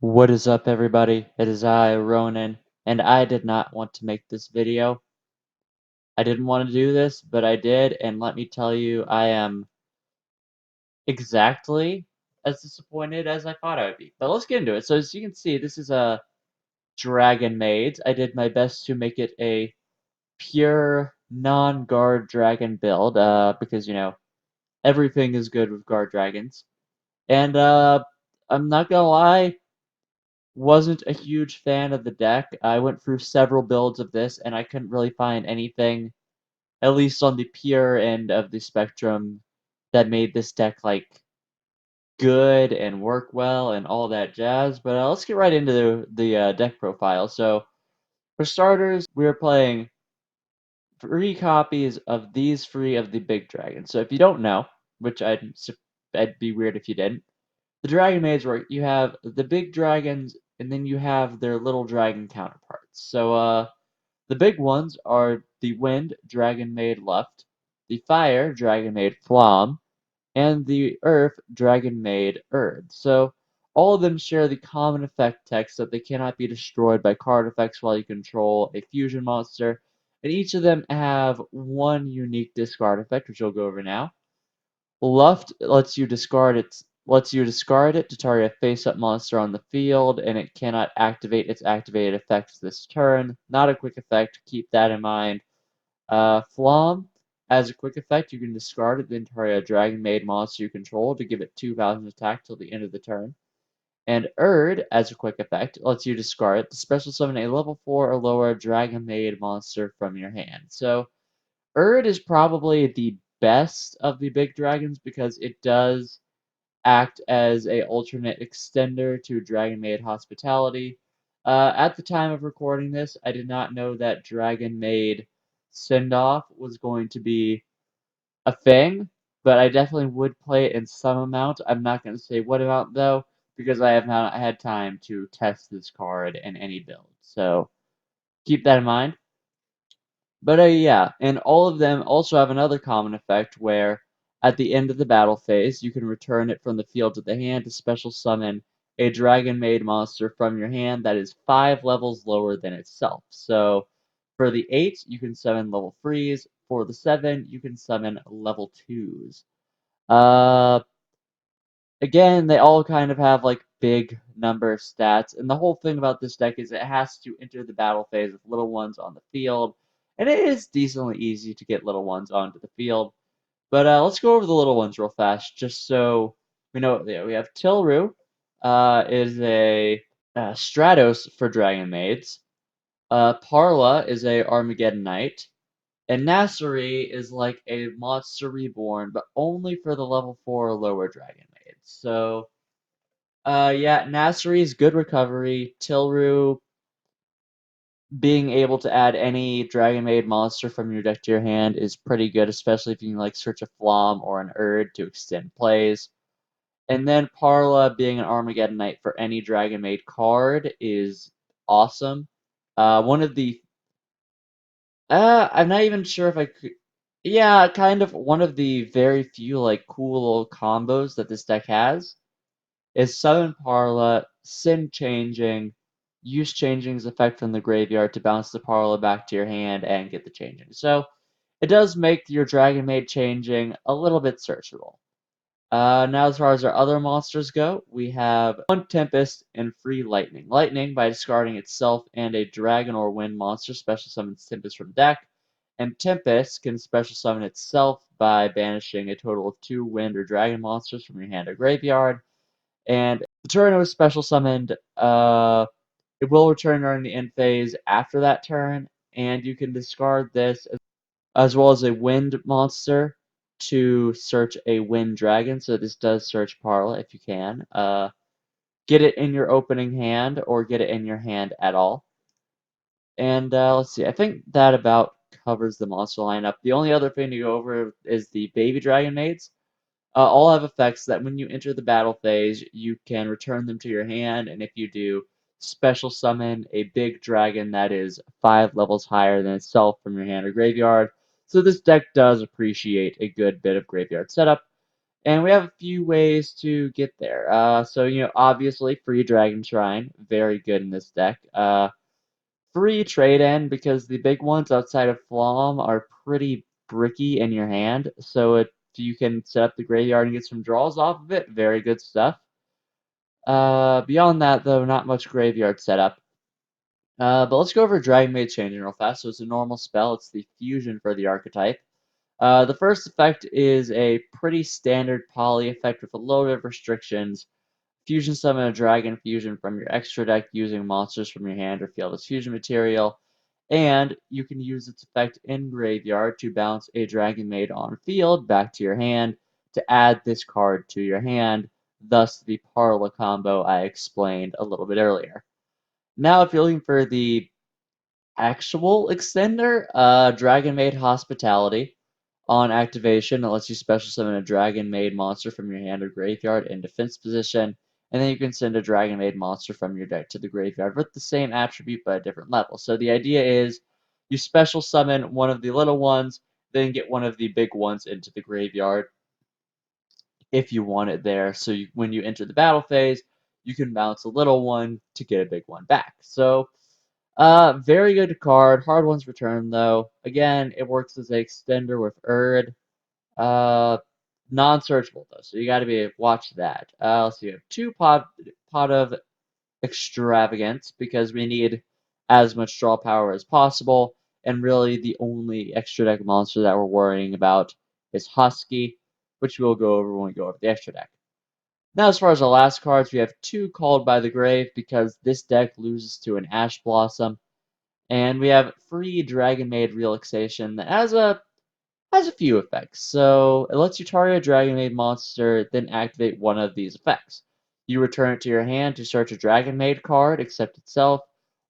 What is up, everybody? It is I, Ronin, and I did not want to make this video. I didn't want to do this, but I did, and let me tell you, I am exactly as disappointed as I thought I would be. But let's get into it. So as you can see, this is a dragon maid. I did my best to make it a pure non-guard dragon build, because, everything is good with guard dragons. And, I'm not gonna lie, wasn't a huge fan of the deck. I went through several builds of this and I couldn't really find anything, at least on the pure end of the spectrum, that made this deck like good and work well and all that jazz. But let's get right into the deck profile. So for starters, we're playing 3 copies of these 3 of the big dragons. So if you don't know, which I'd be weird if you didn't, the dragon maids work. You have the big dragons, and then you have their little dragon counterparts. So, the big ones are the wind dragon maid Luft, the fire dragon maid Flam, and the earth dragon maid Erd. So, all of them share the common effect text that they cannot be destroyed by card effects while you control a fusion monster, and each of them have one unique discard effect, which we'll go over now. Luft lets you discard it to target a face-up monster on the field, and it cannot activate its activated effects this turn. Not a quick effect, keep that in mind. Flom, as a quick effect, you can discard it, then target a Dragon Maid monster you control to give it 2,000 attack till the end of the turn. And Erd, as a quick effect, lets you discard it to special summon a level 4 or lower Dragon Maid monster from your hand. So, Erd is probably the best of the big dragons because it does act as a alternate extender to Dragon Maid Hospitality. At the time of recording this, I did not know that Dragon Maid Send-Off was going to be a thing, but I definitely would play it in some amount. I'm not going to say what amount, though, because I have not had time to test this card in any build. So keep that in mind. But yeah, and all of them also have another common effect where at the end of the battle phase, you can return it from the field to the hand to special summon a Dragon Maid monster from your hand that is 5 levels lower than itself. So for the 8, you can summon level 3s. For the 7, you can summon level 2s. Uh, Again, they all kind of have like big number stats, and the whole thing about this deck is it has to enter the battle phase with little ones on the field, and it is decently easy to get little ones onto the field. But let's go over the little ones real fast, just so we know what they are. We have Tilru, is a Stratos for Dragon Maids. Parla is a Armageddon Knight. And Nasseri is like a Monster Reborn, but only for the level 4 or lower Dragon Maids. So, yeah, Nasseri's good recovery. Tilru being able to add any Dragon Maid monster from your deck to your hand is pretty good, especially if you can like search a Flom or an Erd to extend plays. And then Parla being an Armageddon Knight for any Dragon Maid card is awesome. One of the I'm not even sure if I could. Yeah, kind of one of the very few like cool little combos that this deck has is Summon Parla, Sin Changing, use Changing's effect from the graveyard to bounce the Parla back to your hand and get the Changing. So it does make your Dragon Maid Changing a little bit searchable. Now, as far as our other monsters go, we have 1 Tempest and free Lightning. Lightning, by discarding itself and a Dragon or Wind monster, special summons Tempest from deck. And Tempest can special summon itself by banishing a total of 2 Wind or Dragon monsters from your hand or graveyard. And the turn it was special summoned, it will return during the end phase after that turn, and you can discard this as well as a wind monster to search a wind dragon. So this does search Parla if you can. Get it in your opening hand or get it in your hand at all. And let's see, I think that about covers the monster lineup. The only other thing to go over is the baby dragon maids. All have effects that when you enter the battle phase, you can return them to your hand, and if you do, special summon a big dragon that is 5 levels higher than itself from your hand or graveyard. So this deck does appreciate a good bit of graveyard setup. And we have a few ways to get there. So, obviously, free Dragon Shrine, very good in this deck. Free trade-in, because the big ones outside of Flom are pretty bricky in your hand. So if you can set up the graveyard and get some draws off of it, very good stuff. Beyond that, though, not much graveyard setup. But let's go over dragonmaid changing real fast. So it's a normal spell. It's the fusion for the archetype. The first effect is a pretty standard poly effect with a load of restrictions. Fusion summon a dragon fusion from your extra deck using monsters from your hand or field as fusion material. And you can use its effect in graveyard to bounce a dragon maid on field back to your hand to add this card to your hand, thus the Parla combo I explained a little bit earlier. Now, if you're looking for the actual extender, Dragon Maid Hospitality. On activation, it lets you special summon a Dragon Maid monster from your hand or graveyard in defense position, and then you can send a Dragon Maid monster from your deck to the graveyard with the same attribute but a different level. So the idea is you special summon one of the little ones, then get one of the big ones into the graveyard if you want it there. So when you enter the battle phase, you can bounce a little one to get a big one back. So very good card. Hard one's return though. Again, it works as an extender with Erd. Uh, non-searchable though, so you got to be watch that. Let's see. We have two pot of extravagance because we need as much draw power as possible, and really the only extra deck monster that we're worrying about is Husky, which we'll go over when we go over the extra deck. Now, as far as the last cards, we have two Called by the Grave because this deck loses to an Ash Blossom. And we have free Dragon Maid Relaxation that has a few effects. So it lets you target a Dragon Maid monster, then activate one of these effects. You return it to your hand to search a Dragon Maid card, except itself,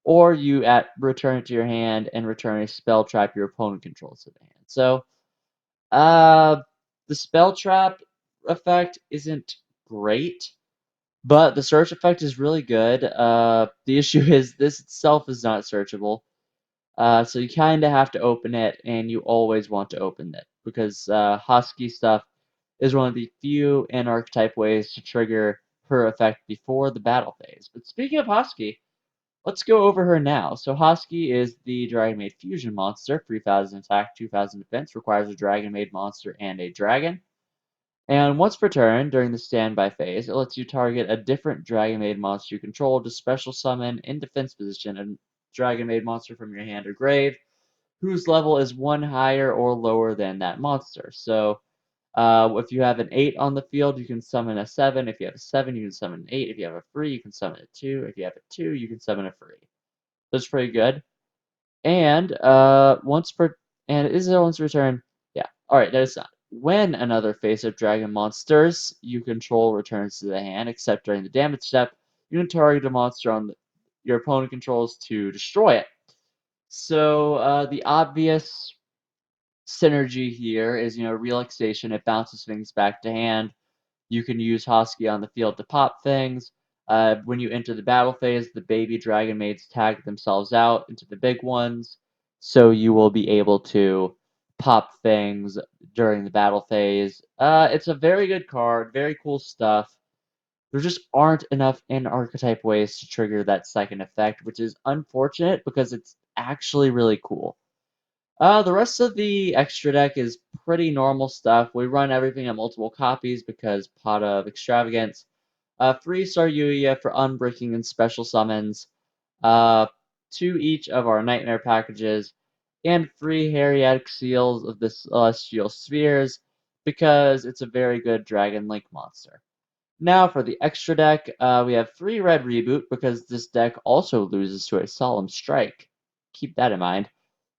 or you return it to your hand and return a spell trap your opponent controls to the hand. So uh, the spell trap effect isn't great, but the search effect is really good. The issue is this itself is not searchable. So you kind of have to open it, and you always want to open it because Husky stuff is one of the few archetype ways to trigger her effect before the battle phase. But speaking of Husky, let's go over her now. So Husky is the Dragon Maid fusion monster, 3,000 attack, 2,000 defense, requires a Dragon Maid monster and a dragon. And once per turn, during the standby phase, it lets you target a different Dragon Maid monster you control to special summon in defense position a Dragon Maid monster from your hand or grave, whose level is one higher or lower than that monster. So if you have an 8 on the field, you can summon a 7. If you have a 7, you can summon an 8. If you have a 3, you can summon a 2. If you have a 2, you can summon a 3. That's pretty good. And is it once per turn? Yeah. All right, that is not. When another face of dragon monsters you control returns to the hand, except during the damage step, you can target a monster your opponent controls to destroy it. So the obvious synergy here is, relaxation. It bounces things back to hand. You can use Husky on the field to pop things. When you enter the battle phase, the baby dragon maids tag themselves out into the big ones, so you will be able to pop things during the battle phase. It's a very good card, very cool stuff. There just aren't enough in archetype ways to trigger that second effect, which is unfortunate because it's actually really cool. The rest of the extra deck is pretty normal stuff. We run everything at multiple copies because Pot of Extravagance. Free Star Yuya for unbreaking and special summons. Uh, two each of our Nightmare packages. And free Heriatic Seals of the Celestial Spheres because it's a very good Dragon Link monster. Now for the extra deck, we have free Red Reboot because this deck also loses to a Solemn Strike. Keep that in mind.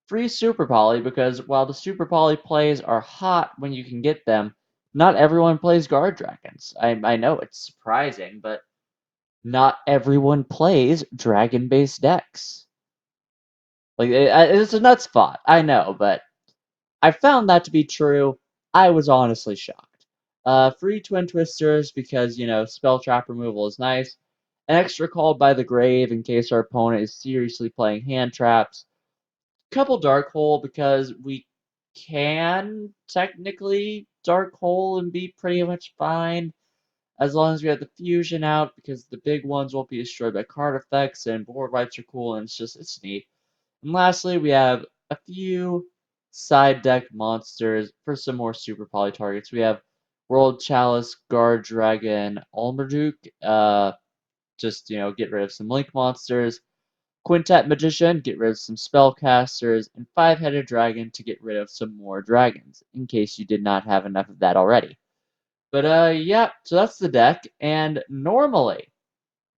Free Super Poly because while the Super Poly plays are hot when you can get them, not everyone plays Guard Dragons. I know it's surprising, but not everyone plays dragon-based decks. Like it's a nuts thought, I know, but I found that to be true. I was honestly shocked. Free Twin Twisters because spell trap removal is nice. An extra Called by the Grave in case our opponent is seriously playing hand traps. Couple Dark Hole because we can technically dark hole and be pretty much fine. As long as we have the fusion out, because the big ones won't be destroyed by card effects, and board wipes are cool, and it's neat. And lastly, we have a few side deck monsters for some more super poly targets. We have World Chalice, Guard Dragon, Almarduke, just, get rid of some Link monsters. Quintet Magician, get rid of some spellcasters, and Five-Headed Dragon to get rid of some more dragons, in case you did not have enough of that already. But yeah, so that's the deck, and normally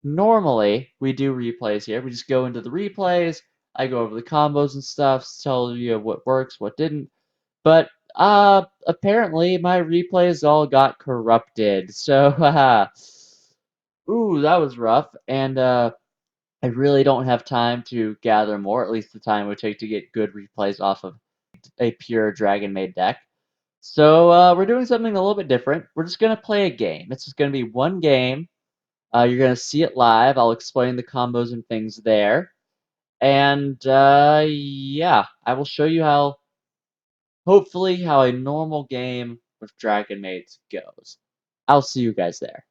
we do replays here. We just go into the replays, I go over the combos and stuff, tell you what works, what didn't. But apparently my replays all got corrupted. So ooh, that was rough. And I really don't have time to gather more, at least the time it would take to get good replays off of a pure dragonmaid deck. So we're doing something a little bit different. We're just gonna play a game. It's just gonna be one game. You're gonna see it live. I'll explain the combos and things there. And yeah, I will show you hopefully, how a normal game with dragon maids goes. I'll see you guys there.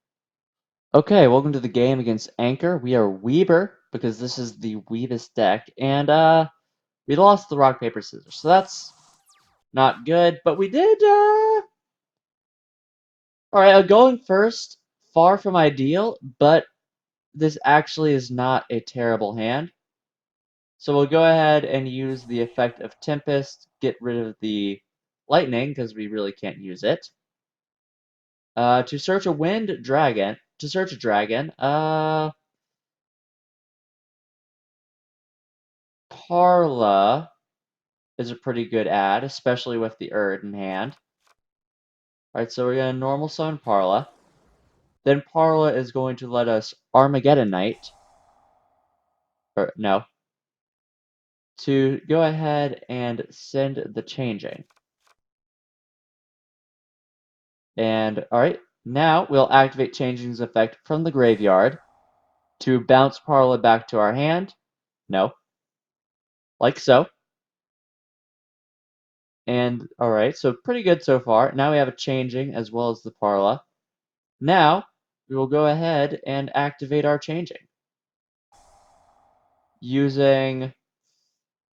Okay, welcome to the game against Anchor. We are Weber, because this is the weebest deck. And we lost the rock, paper, scissors. So that's not good. But we did alright, going first, far from ideal, but this actually is not a terrible hand. So we'll go ahead and use the effect of Tempest, get rid of the lightning, because we really can't use it. To search a dragon, Parla is a pretty good add, especially with the Erd in hand. Alright, so we're going to normal summon Parla. Then Parla is going to let us Armageddon Knight. Or, no. To go ahead and send the changing. And, alright, now we'll activate Changing's effect from the graveyard to bounce Parla back to our hand. No. Like so. And, alright, so pretty good so far. Now we have a Changing as well as the Parla. Now, we will go ahead and activate our Changing. Using...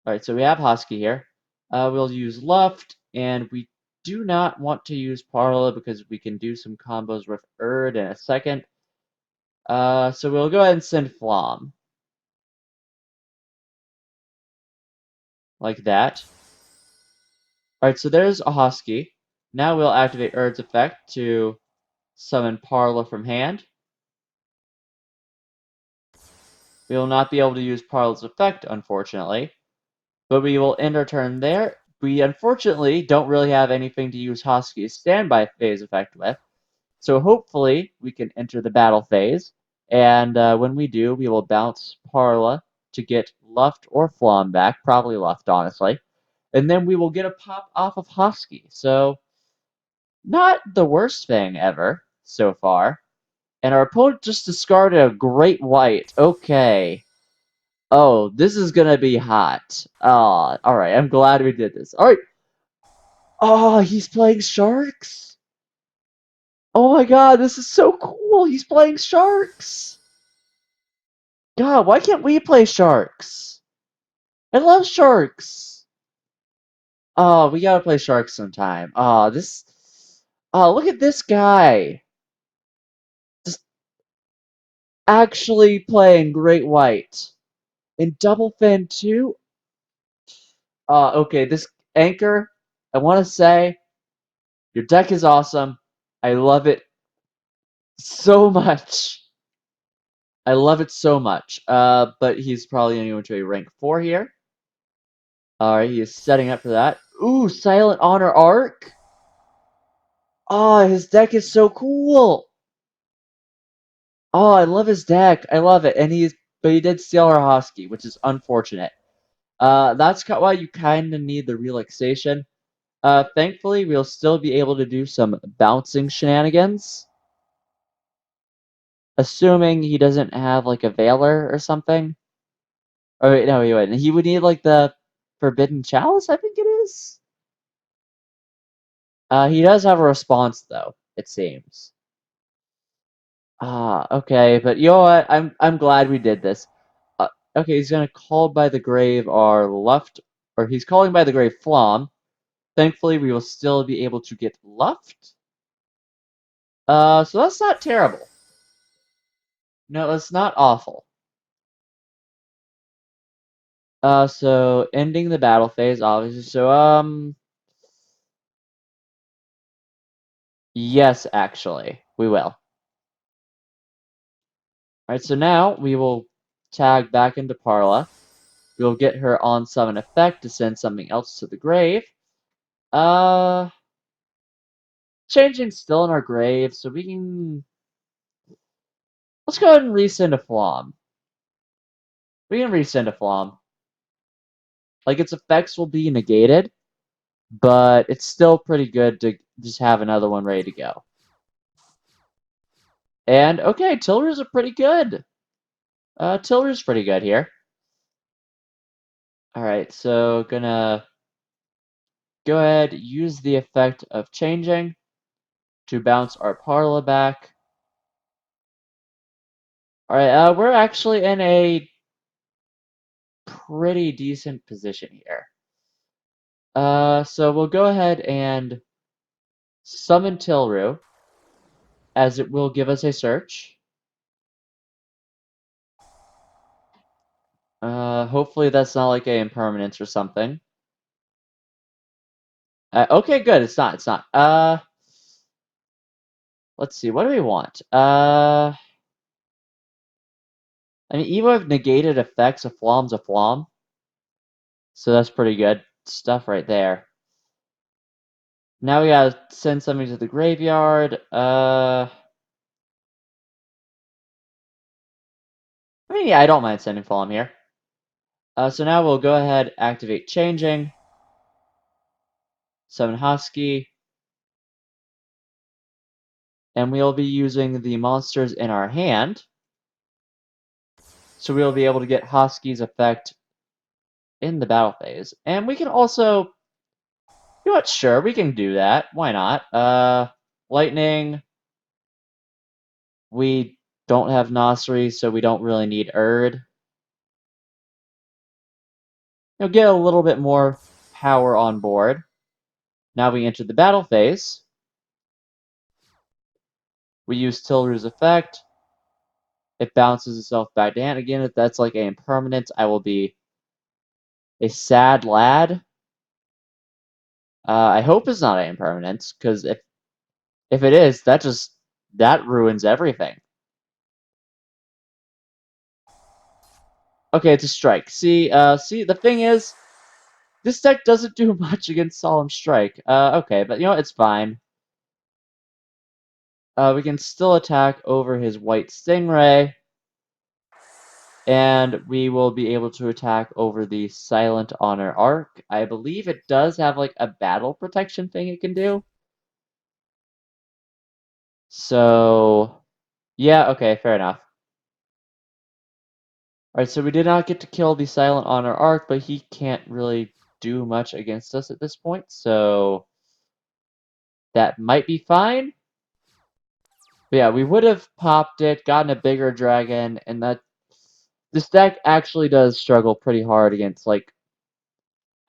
Alright, so we have Husky here. We'll use Luft, and we do not want to use Parla because we can do some combos with Erd in a second. So we'll go ahead and send Flom. Like that. Alright, so there's a Husky. Now we'll activate Erd's effect to summon Parla from hand. We will not be able to use Parla's effect, unfortunately. But we will end our turn there. We unfortunately don't really have anything to use Husky's standby phase effect with. So hopefully we can enter the battle phase. And when we do, we will bounce Parla to get Luft or Flom back. Probably Luft, honestly. And then we will get a pop off of Husky. So, not the worst thing ever so far. And our opponent just discarded a Great White. Okay. Oh, this is gonna be hot. Alright, I'm glad we did this. Alright. Oh, he's playing Sharks? Oh my god, this is so cool! He's playing Sharks! God, why can't we play Sharks? I love Sharks! Oh, we gotta play Sharks sometime. Oh, look at this guy! Just actually playing Great White. In Double Fin too? Okay, this Anchor, I want to say, your deck is awesome. I love it so much. I love it so much. But he's probably going to a rank 4 here. Alright, he is setting up for that. Ooh, Silent Honor Arc? Oh, his deck is so cool! Oh, I love his deck. I love it. But he did steal our Husky, which is unfortunate. That's why you kind of need the relaxation. Thankfully, we'll still be able to do some bouncing shenanigans. Assuming he doesn't have, like, a Veiler or something. Oh, wait, no, he wouldn't. He would need, like, the Forbidden Chalice, I think it is? He does have a response though, it seems. Okay, but you know what? I'm glad we did this. Okay, he's gonna call by the grave our Luft, or he's calling by the grave Flom. Thankfully, we will still be able to get Luft. So that's not terrible. No, that's not awful. So ending the battle phase, obviously. So, yes, actually, we will. Alright, so now we will tag back into Parla. We'll get her on summon effect to send something else to the grave. Uh, Changing still in our grave, so we can... Let's go ahead and resend a Flom. We can resend a Flom. Like, its effects will be negated, but it's still pretty good to just have another one ready to go. And, okay, Tilra's are pretty good. Tilra's pretty good here. Alright, so gonna go ahead, use the effect of changing to bounce our Parla back. Alright, we're actually in a pretty decent position here. So we'll go ahead and summon Tilru, as it will give us a search. Hopefully that's not like a impermanence or something. Okay, good, it's not, let's see, what do we want? I mean, Evo have negated effects, a Flom's a Flom. So that's pretty good stuff right there. Now we gotta send something to the graveyard. I mean, yeah, I don't mind sending Flom here. So now we'll go ahead, activate changing. Summon Husky. And we'll be using the monsters in our hand. So we'll be able to get Husky's effect in the battle phase. And we can also... You know what? Sure, we can do that. Why not? Lightning. We don't have Nasri, so we don't really need Erd. You'll get a little bit more power on board. Now we enter the battle phase. We use Tilru's effect. It bounces itself back down. Again, if that's like a impermanence, I will be a sad lad. I hope it's not an impermanence, because if it is, that ruins everything. Okay, it's a strike. See, the thing is, this deck doesn't do much against Solemn Strike. Okay, but you know what? It's fine. We can still attack over his White Stingray. And we will be able to attack over the Silent Honor Arc. I believe it does have like a battle protection thing it can do. So, yeah, okay, fair enough. Alright, so we did not get to kill the Silent Honor Arc, but he can't really do much against us at this point, so that might be fine. But yeah, we would have popped it, gotten a bigger dragon, and this deck actually does struggle pretty hard against like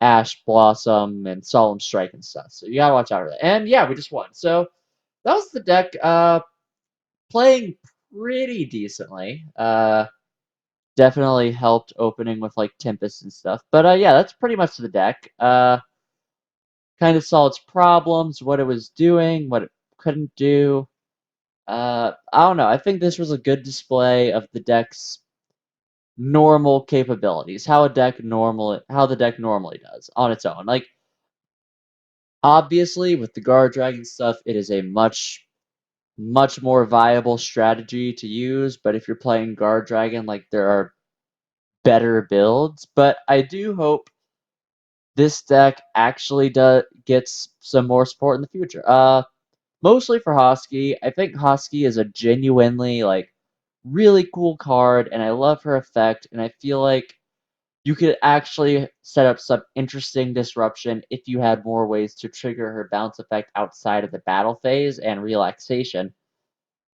Ash Blossom and Solemn Strike and stuff. So you gotta watch out for that. And yeah, we just won. So that was the deck playing pretty decently. Definitely helped opening with like Tempest and stuff. But yeah, that's pretty much the deck. Kind of saw its problems, what it was doing, what it couldn't do. I don't know. I think this was a good display of the deck's normal capabilities, how the deck normally does on its own. Like, obviously, with the Guard Dragon stuff, it is a much more viable strategy to use. But if you're playing Guard Dragon, like, there are better builds. But I do hope this deck actually gets some more support in the future. Mostly for Hosky. I think Hosky is a genuinely, like, really cool card, and I love her effect, and I feel like You could actually set up some interesting disruption if you had more ways to trigger her bounce effect outside of the battle phase and relaxation.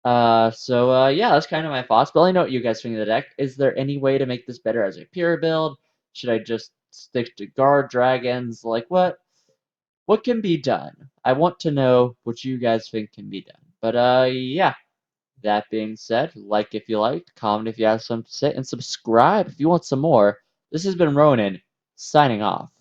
Yeah, that's kind of my thoughts. But let me know what you guys think of the deck. Is there any way to make this better as a pure build? Should I just stick to guard dragons? Like what can be done? I want to know what you guys think can be done. But yeah. That being said, like if you liked, comment if you have something to say, and subscribe if you want some more. This has been Ronin, signing off.